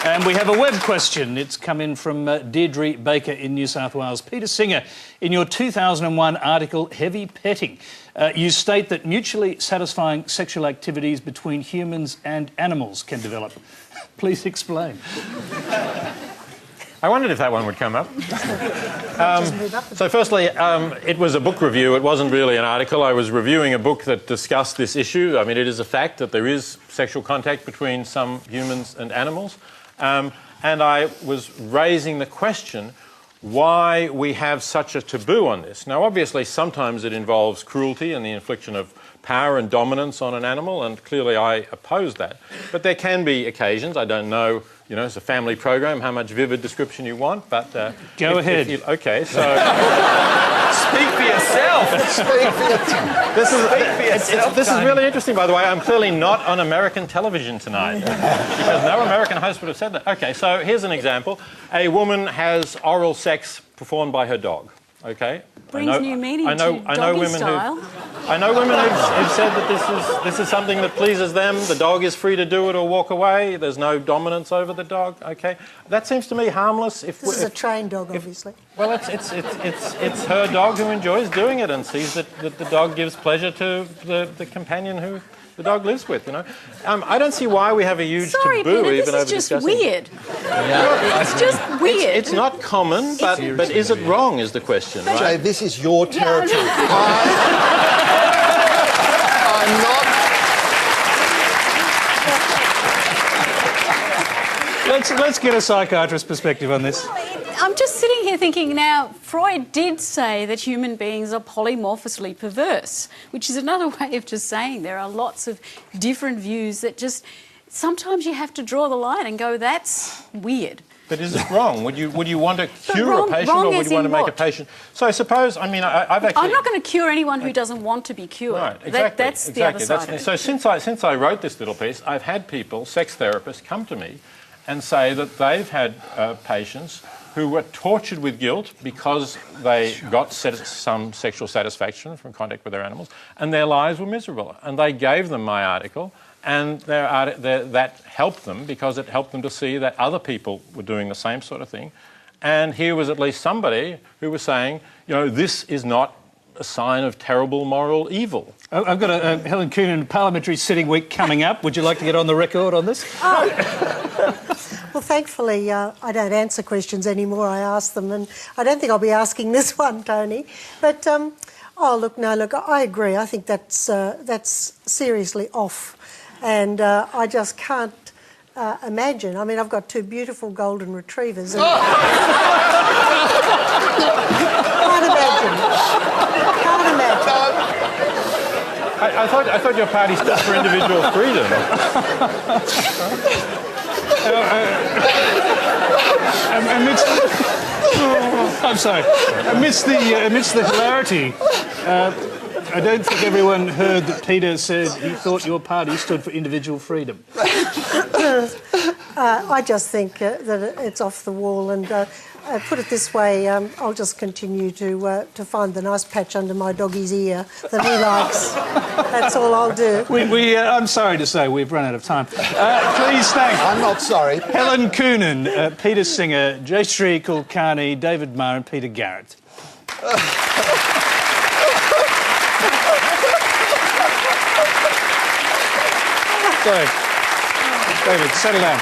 And we have a web question. It's come in from Deirdre Baker in New South Wales. Peter Singer, in your 2001 article, Heavy Petting, you state that mutually satisfying sexual activities between humans and animals can develop. Please explain. I wondered if that one would come up. So firstly, it was a book review. It wasn't really an article. I was reviewing a book that discussed this issue. I mean, it is a fact that there is sexual contact between some humans and animals. And I was raising the question why we have such a taboo on this. Now, obviously, sometimes it involves cruelty and the infliction of power and dominance on an animal, and clearly I oppose that. But there can be occasions, I don't know, you know, it's a family program, how much vivid description you want, but... Go ahead. OK, so... Speak for yourself! Speak for yourself! This is really interesting, by the way. I'm clearly not on American television tonight, because no American host would have said that. OK, so here's an example. A woman has oral sex performed by her dog. OK? Brings new meaning to doggy style. I know women who've said that this is something that pleases them. The dog is free to do it or walk away. There's no dominance over the dog. OK, that seems to me harmless. This is a trained dog, obviously. Well, it's her dog who enjoys doing it and sees that the dog gives pleasure to the companion who the dog lives with. You know, I don't see why we have a huge taboo Peter, even over this is just discussing. Weird. Yeah. It's just weird. It's not common, but is it wrong? Is the question, right? Jay, this is your territory. I'm not. Let's get a psychiatrist's perspective on this. I'm just sitting here thinking now, Freud did say that human beings are polymorphously perverse, which is another way of just saying there are lots of different views that just... Sometimes you have to draw the line and go, that's weird. But is it wrong? Would you want to cure a patient, or would you want to make a patient... So I suppose, I mean, I've actually... I'm not going to cure anyone who doesn't want to be cured. Right, exactly. That's the other side of it. So since I wrote this little piece, I've had people, sex therapists, come to me and say that they've had patients who were tortured with guilt because they got some sexual satisfaction from contact with their animals, and their lives were miserable. And they gave them my article, and that helped them because it helped them to see that other people were doing the same sort of thing. And here was at least somebody who was saying, you know, this is not a sign of terrible moral evil. I've got a Helen Coonan Parliamentary Sitting Week coming up. Would you like to get on the record on this? Well, thankfully, I don't answer questions anymore. I ask them, and I don't think I'll be asking this one, Tony. But, look, I agree. I think that's seriously off. And I just can't imagine. I mean, I've got two beautiful golden retrievers. And can't imagine. I thought your party stood for individual freedom. Amidst the hilarity, I don't think everyone heard that Peter said he thought your party stood for individual freedom. I just think that it's off the wall, and put it this way, I'll just continue to find the nice patch under my doggy's ear that he likes. That's all I'll do. I'm sorry to say we've run out of time. Please thank... I'm not sorry. Helen Coonan, Peter Singer, Jayshree Kulkarni, David Marr and Peter Garrett. Sorry. David, settle down.